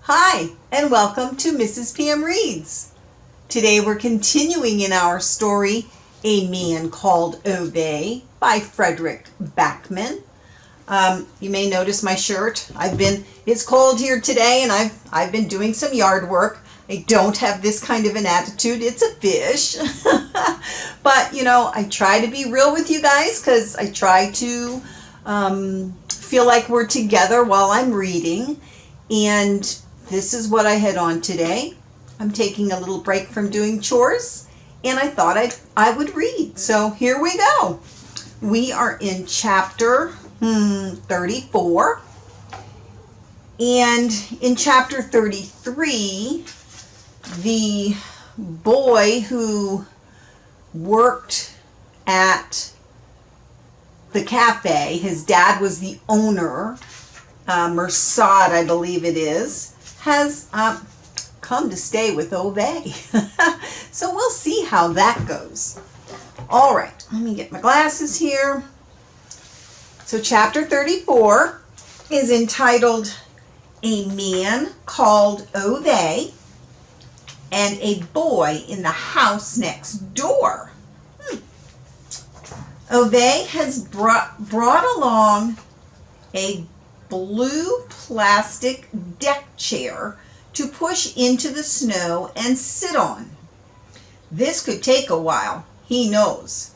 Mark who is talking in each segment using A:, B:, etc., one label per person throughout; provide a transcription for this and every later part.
A: Hi, and welcome to Mrs. PM Reads. Today we're continuing in our story, A Man Called Ove by Fredrik Backman. You may notice my shirt. It's cold here today and I've been doing some yard work. I don't have this kind of an attitude. It's a fish. But, I try to be real with you guys because I try to feel like we're together while I'm reading. And this is what I had on today. I'm taking a little break from doing chores, and I thought I would read. So here we go. We are in chapter 34. And in chapter 33, the boy who worked at the cafe, his dad was the owner, Mersad, I believe it is, has come to stay with Ove. So we'll see how that goes. All right, let me get my glasses here. So chapter 34 is entitled A Man Called Ove and a Boy in the House Next Door. Ove has brought along a blue plastic deck chair to push into the snow and sit on. This could take a while, he knows.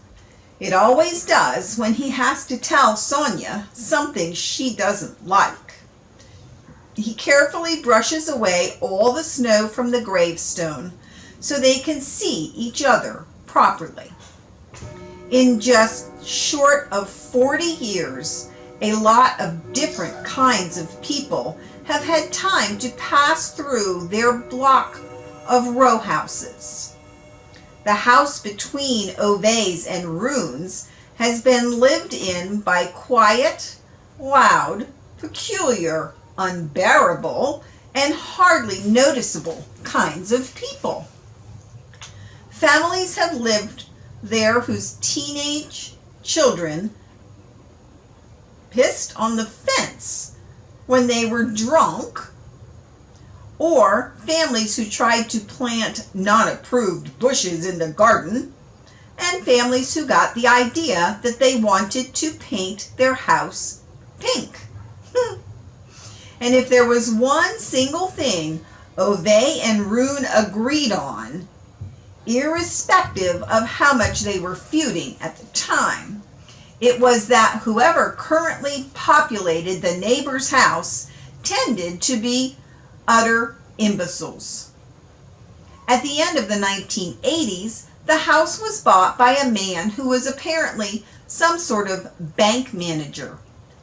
A: It always does when he has to tell Sonia something she doesn't like. He carefully brushes away all the snow from the gravestone so they can see each other properly. In just short of 40 years, a lot of different kinds of people have had time to pass through their block of row houses. The house between Ove's and Rune's has been lived in by quiet, loud, peculiar, unbearable, and hardly noticeable kinds of people. Families have lived there whose teenage children pissed on the fence when they were drunk, or families who tried to plant non-approved bushes in the garden, and families who got the idea that they wanted to paint their house pink. And if there was one single thing Ove and Rune agreed on, irrespective of how much they were feuding at the time, it was that whoever currently populated the neighbor's house tended to be utter imbeciles. At the end of the 1980s, the house was bought by a man who was apparently some sort of bank manager.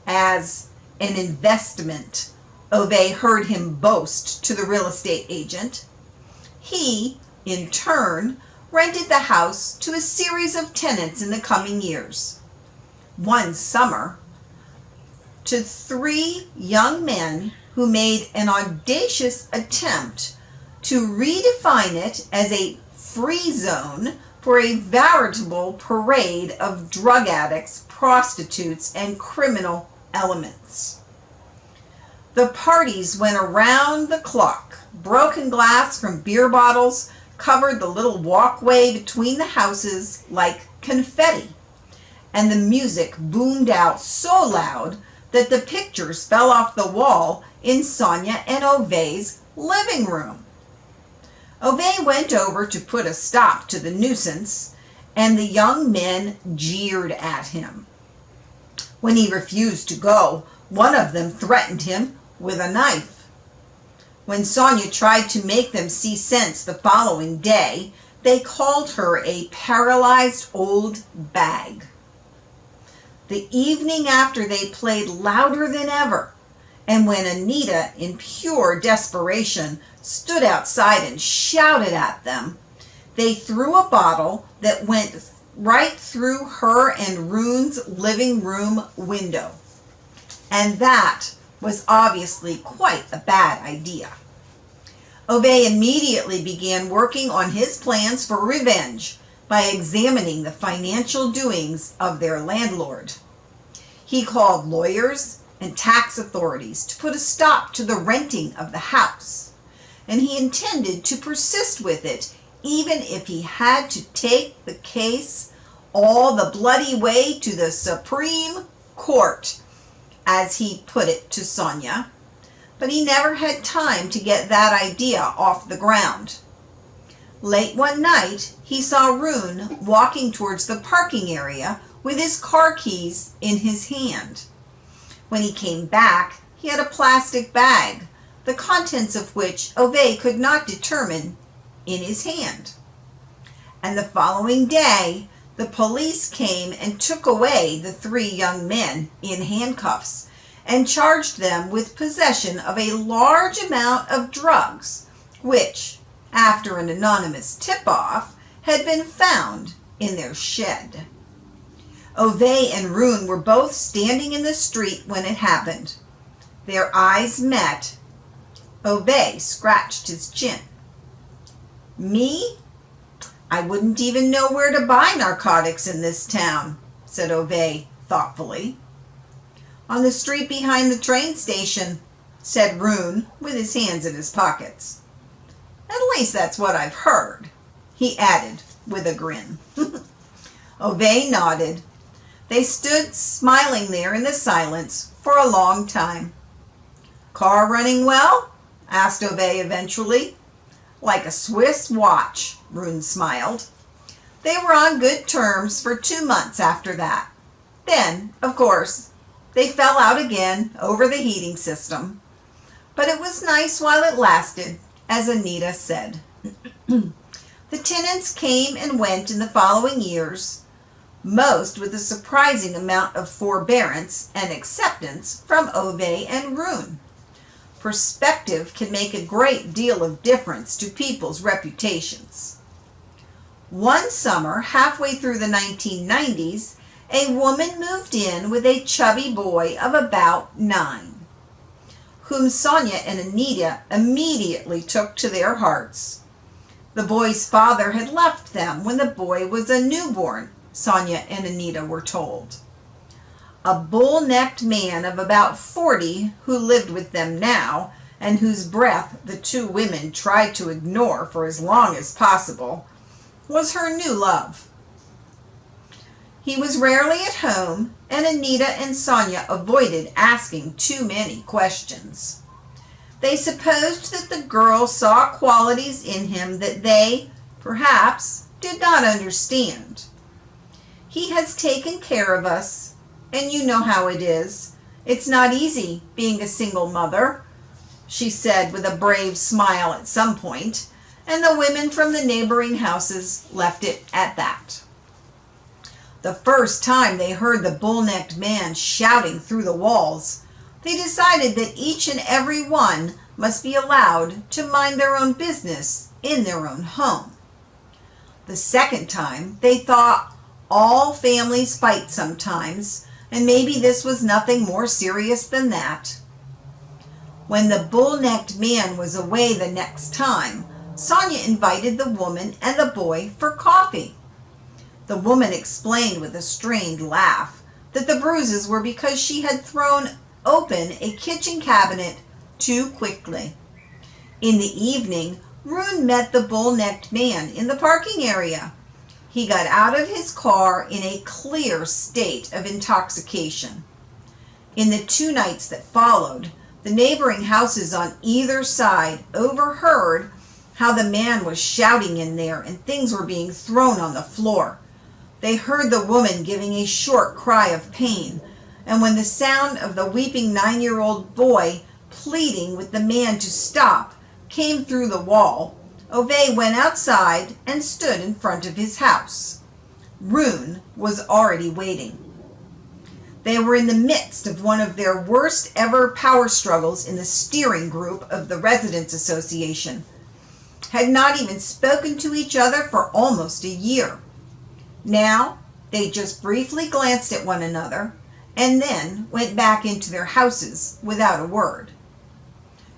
A: As an investment, Ove heard him boast to the real estate agent. He, in turn, rented the house to a series of tenants in the coming years. One summer, to 3 young men who made an audacious attempt to redefine it as a free zone for a veritable parade of drug addicts, prostitutes, and criminal elements. The parties went around the clock. Broken glass from beer bottles covered the little walkway between the houses like confetti, and the music boomed out so loud that the pictures fell off the wall in Sonia and Ove's living room. Ove went over to put a stop to the nuisance, and the young men jeered at him. When he refused to go, one of them threatened him with a knife. When Sonia tried to make them see sense the following day, they called her a paralyzed old bag. The evening after, they played louder than ever, and when Anita, in pure desperation, stood outside and shouted at them, they threw a bottle that went right through her and Rune's living room window. And that was obviously quite a bad idea. Ove immediately began working on his plans for revenge by examining the financial doings of their landlord. He called lawyers and tax authorities to put a stop to the renting of the house, and he intended to persist with it even if he had to take the case all the bloody way to the Supreme Court, as he put it to Sonia. But he never had time to get that idea off the ground. Late one night, he saw Rune walking towards the parking area with his car keys in his hand. When he came back, he had a plastic bag, the contents of which Ove could not determine, in his hand. And the following day, the police came and took away the 3 young men in handcuffs and charged them with possession of a large amount of drugs, which, after an anonymous tip-off, had been found in their shed. Ove and Rune were both standing in the street when it happened. Their eyes met. Ove scratched his chin. "Me? I wouldn't even know where to buy narcotics in this town," said Ove thoughtfully. "On the street behind the train station," said Rune with his hands in his pockets. "At least that's what I've heard," he added with a grin. Ove nodded. They stood smiling there in the silence for a long time. "Car running well?" asked Ove eventually. "Like a Swiss watch," Rune smiled. They were on good terms for 2 months after that. Then, of course, they fell out again over the heating system. But it was nice while it lasted, as Anita said. The tenants came and went in the following years, most with a surprising amount of forbearance and acceptance from Ove and Rune. Perspective can make a great deal of difference to people's reputations. One summer, halfway through the 1990s, a woman moved in with a chubby boy of about 9, whom Sonia and Anita immediately took to their hearts. The boy's father had left them when the boy was a newborn, Sonia and Anita were told. A bull-necked man of about 40 who lived with them now, and whose breath the 2 women tried to ignore for as long as possible, was her new love. He was rarely at home, and Anita and Sonia avoided asking too many questions. They supposed that the girl saw qualities in him that they, perhaps, did not understand. "He has taken care of us, and you know how it is. It's not easy being a single mother," she said with a brave smile at some point, and the women from the neighboring houses left it at that. The first time they heard the bull-necked man shouting through the walls, they decided that each and every one must be allowed to mind their own business in their own home. The second time, they thought all families fight sometimes, and maybe this was nothing more serious than that. When the bull-necked man was away the next time, Sonia invited the woman and the boy for coffee. The woman explained with a strained laugh that the bruises were because she had thrown open a kitchen cabinet too quickly. In the evening, Rune met the bull-necked man in the parking area. He got out of his car in a clear state of intoxication. In the 2 nights that followed, the neighboring houses on either side overheard how the man was shouting in there and things were being thrown on the floor. They heard the woman giving a short cry of pain, and when the sound of the weeping 9-year-old boy pleading with the man to stop came through the wall, Ove went outside and stood in front of his house. Rune was already waiting. They were in the midst of one of their worst ever power struggles in the steering group of the Residents Association. Had not even spoken to each other for almost a year. Now, they just briefly glanced at one another and then went back into their houses without a word.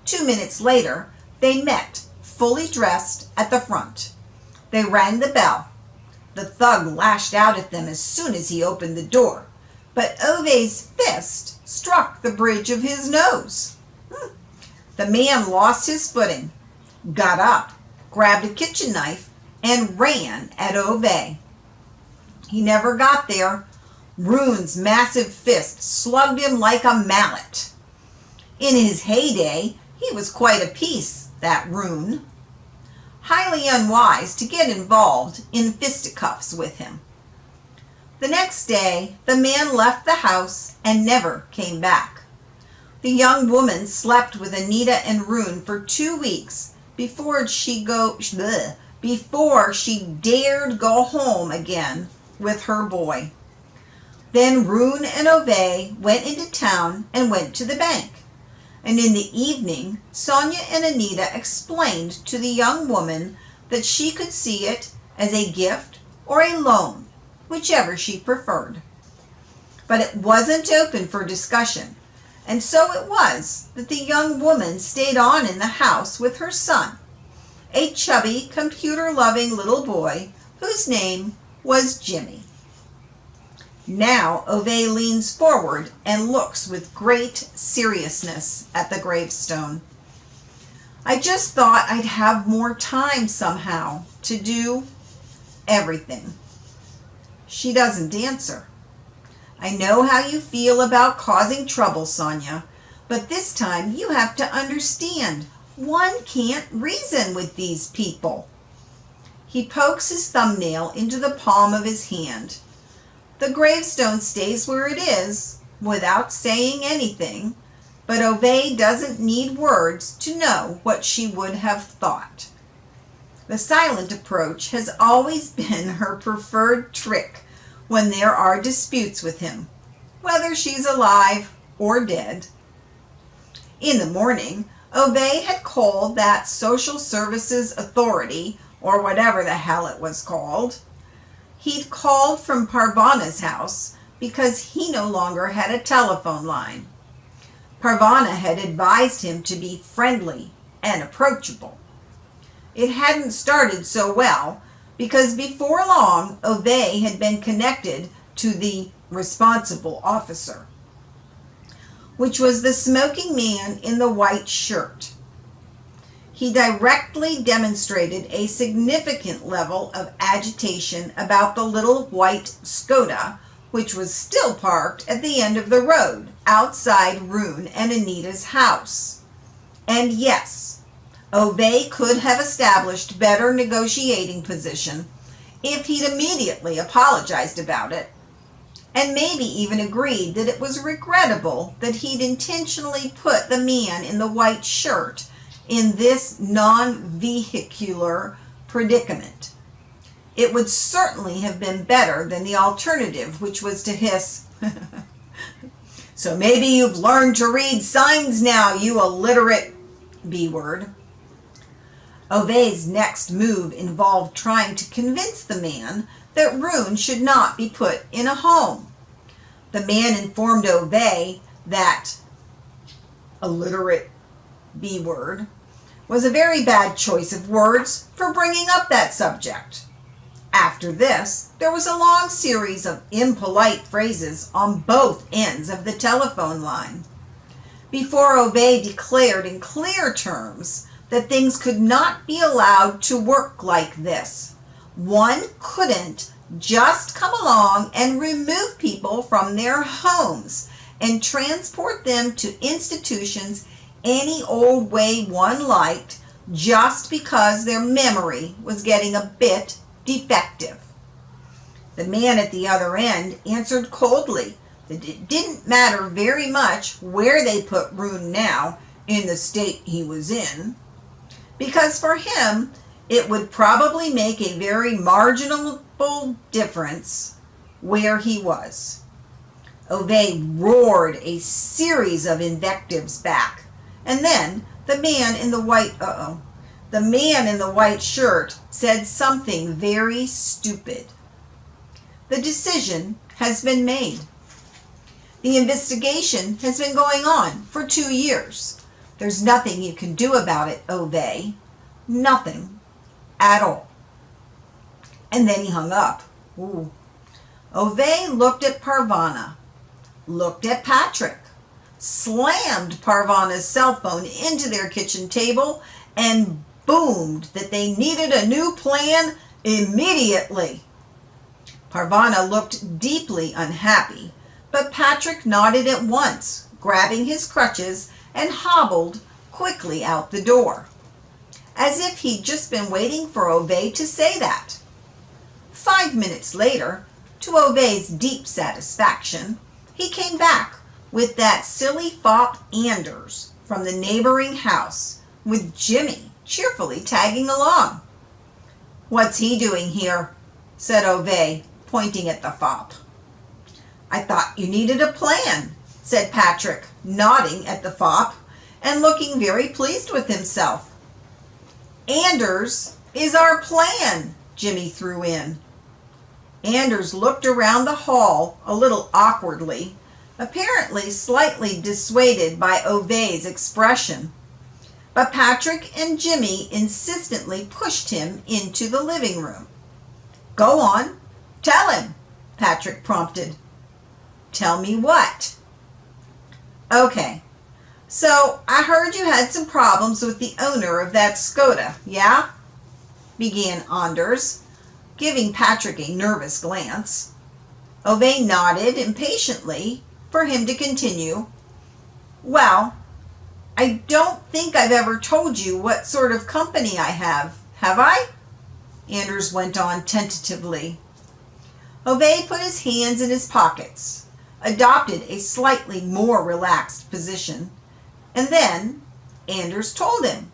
A: 2 minutes later, they met, fully dressed, at the front. They rang the bell. The thug lashed out at them as soon as he opened the door. but Ove's fist struck the bridge of his nose. The man lost his footing, got up, grabbed a kitchen knife, and ran at Ove. He never got there. Rune's massive fist slugged him like a mallet. In his heyday, he was quite a piece, that Rune. Highly unwise to get involved in fisticuffs with him. The next day, the man left the house and never came back. The young woman slept with Anita and Rune for 2 weeks before she dared go home again with her boy. Then Rune and Ove went into town and went to the bank. And in the evening, Sonia and Anita explained to the young woman that she could see it as a gift or a loan, whichever she preferred. But it wasn't open for discussion, and so it was that the young woman stayed on in the house with her son, a chubby, computer-loving little boy whose name was Jimmy. Now Ove leans forward and looks with great seriousness at the gravestone. I just thought I'd have more time somehow to do everything. She doesn't answer. I know how you feel about causing trouble, Sonia, but this time you have to understand. One can't reason with these people. He pokes his thumbnail into the palm of his hand. The gravestone stays where it is, without saying anything, but Ove doesn't need words to know what she would have thought. The silent approach has always been her preferred trick when there are disputes with him, whether she's alive or dead. In the morning, Ove had called that social services authority, or whatever the hell it was called. He'd called from Parvana's house because he no longer had a telephone line. Parvana had advised him to be friendly and approachable. It hadn't started so well because before long Ove had been connected to the responsible officer, which was the smoking man in the white shirt. He directly demonstrated a significant level of agitation about the little white Skoda, which was still parked at the end of the road outside Rune and Anita's house. And yes, Ove could have established better negotiating position if he'd immediately apologized about it, and maybe even agreed that it was regrettable that he'd intentionally put the man in the white shirt in this non-vehicular predicament. It would certainly have been better than the alternative, which was to hiss, "So maybe you've learned to read signs now, you illiterate B-word." Ove's next move involved trying to convince the man that Rune should not be put in a home. The man informed Ove that illiterate B-word was a very bad choice of words for bringing up that subject. After this, there was a long series of impolite phrases on both ends of the telephone line, before Ove declared in clear terms that things could not be allowed to work like this. One couldn't just come along and remove people from their homes and transport them to institutions any old way one liked just because their memory was getting a bit defective. The man at the other end answered coldly that it didn't matter very much where they put Rune now in the state he was in, because for him it would probably make a very marginal difference where he was. Ove roared a series of invectives back, and then the man in the white shirt said something very stupid. The decision has been made. The investigation has been going on for 2 years. There's nothing you can do about it, Ove. Nothing at all. And then he hung up. Ooh. Ove looked at Parvana. looked at Patrick, slammed Parvana's cell phone into their kitchen table, and boomed that they needed a new plan immediately. Parvana looked deeply unhappy, but Patrick nodded at once, grabbing his crutches, and hobbled quickly out the door, as if he'd just been waiting for Ove to say that. 5 minutes later, to Ove's deep satisfaction, he came back with that silly fop Anders from the neighboring house, with Jimmy cheerfully tagging along. "What's he doing here?" said Ove, pointing at the fop. "I thought you needed a plan," said Patrick, nodding at the fop and looking very pleased with himself. "Anders is our plan," Jimmy threw in. Anders looked around the hall a little awkwardly, apparently slightly dissuaded by Ove's expression. But Patrick and Jimmy insistently pushed him into the living room. "Go on, tell him," Patrick prompted. "Tell me what?" "Okay, so I heard you had some problems with the owner of that Skoda, yeah?" began Anders, giving Patrick a nervous glance. Ove nodded impatiently for him to continue. "Well, I don't think I've ever told you what sort of company I have I?" Anders went on tentatively. Ove put his hands in his pockets, adopted a slightly more relaxed position, and then Anders told him.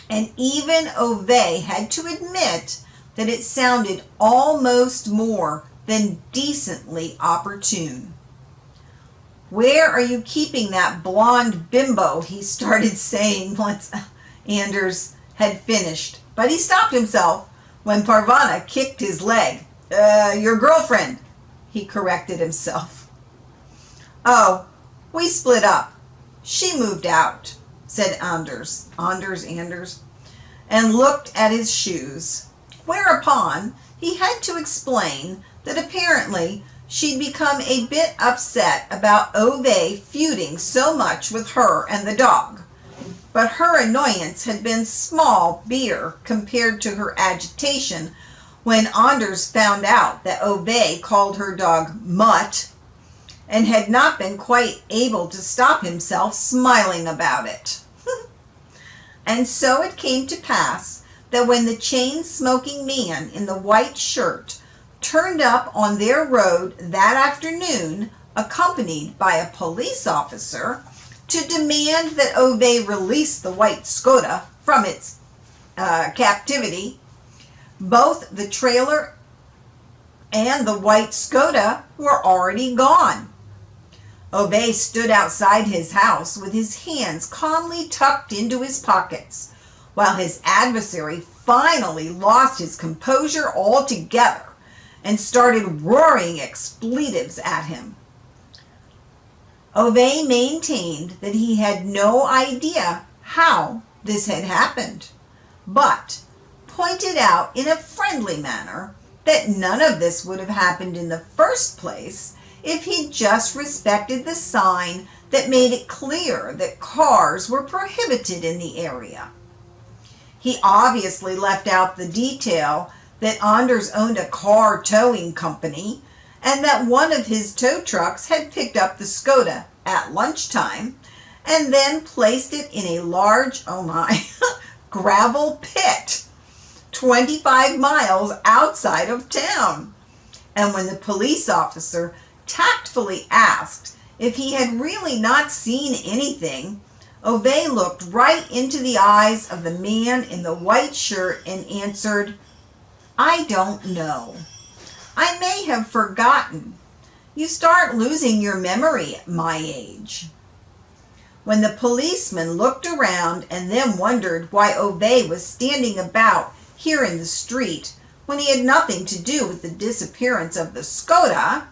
A: And even Ove had to admit that it sounded almost more than decently opportune. "Where are you keeping that blonde bimbo?" he started saying once Anders had finished, but he stopped himself when Parvana kicked his leg. Your girlfriend," he corrected himself. "Oh, we split up. She moved out," said Anders, and looked at his shoes, whereupon he had to explain that apparently she'd become a bit upset about Ove feuding so much with her and the dog, but her annoyance had been small beer compared to her agitation when Anders found out that Ove called her dog Mutt and had not been quite able to stop himself smiling about it. And so it came to pass that when the chain-smoking man in the white shirt turned up on their road that afternoon, accompanied by a police officer, to demand that Ove release the white Skoda from its captivity, both the trailer and the white Skoda were already gone. Ove stood outside his house with his hands calmly tucked into his pockets, while his adversary finally lost his composure altogether and started roaring expletives at him. Ove maintained that he had no idea how this had happened, but pointed out in a friendly manner that none of this would have happened in the first place if he'd just respected the sign that made it clear that cars were prohibited in the area. He obviously left out the detail that Anders owned a car towing company and that one of his tow trucks had picked up the Skoda at lunchtime and then placed it in a large, gravel pit 25 miles outside of town. And when the police officer tactfully asked if he had really not seen anything, Ove looked right into the eyes of the man in the white shirt and answered, "I don't know. I may have forgotten. You start losing your memory at my age." When the policeman looked around and then wondered why Ove was standing about here in the street when he had nothing to do with the disappearance of the Skoda,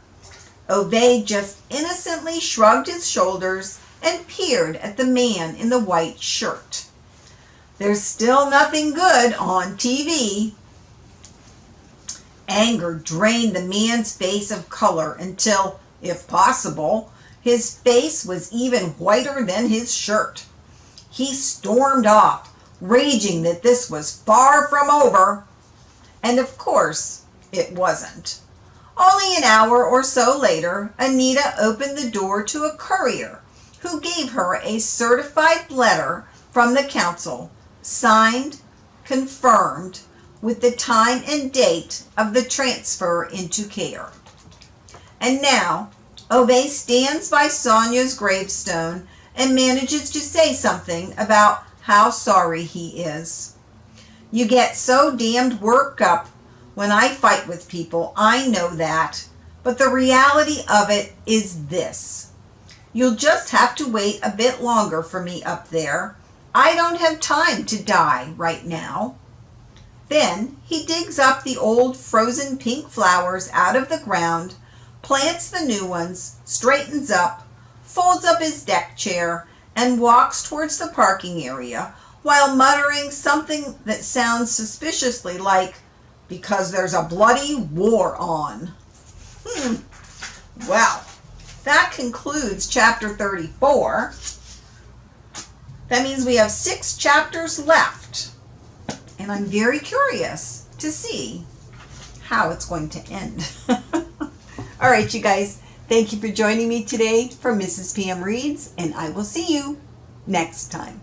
A: Ove just innocently shrugged his shoulders and peered at the man in the white shirt. "There's still nothing good on TV." Anger drained the man's face of color until If possible, his face was even whiter than his shirt. He stormed off, raging that this was far from over. And of course, it wasn't. Only an hour or so later, Anita opened the door to a courier who gave her a certified letter from the council, signed, confirmed, with the time and date of the transfer into care. And now, Ove stands by Sonia's gravestone and manages to say something about how sorry he is. You get so damned worked up when I fight with people, I know that, but the reality of it is this. You'll just have to wait a bit longer for me up there. I don't have time to die right now. Then he digs up the old frozen pink flowers out of the ground, plants the new ones, straightens up, folds up his deck chair, and walks towards the parking area while muttering something that sounds suspiciously like, "Because there's a bloody war on." Well, that concludes chapter 34. That means we have 6 chapters left. And I'm very curious to see how it's going to end. All right, you guys. Thank you for joining me today for Mrs. PM Reads, and I will see you next time.